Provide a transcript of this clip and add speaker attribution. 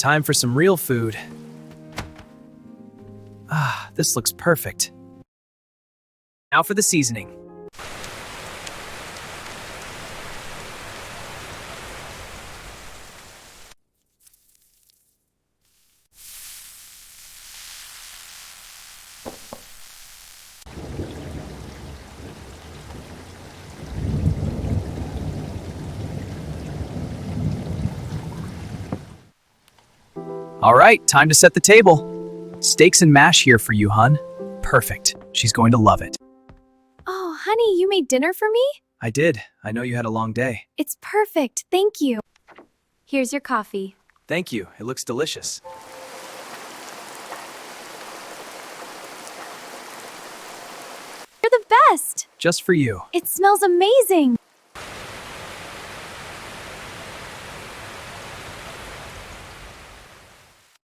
Speaker 1: time for some real food. Ah, this looks perfect. Now for the seasoning. All right, time to set the table. Steaks and mash here for you, hun. Perfect. She's going to love it.
Speaker 2: Oh, honey, you made dinner for me?
Speaker 1: I did. I know you had a long day.
Speaker 2: It's perfect. Thank you. Here's your coffee.
Speaker 1: Thank you. It looks delicious.
Speaker 2: You're the best.
Speaker 1: Just for you.
Speaker 2: It smells amazing.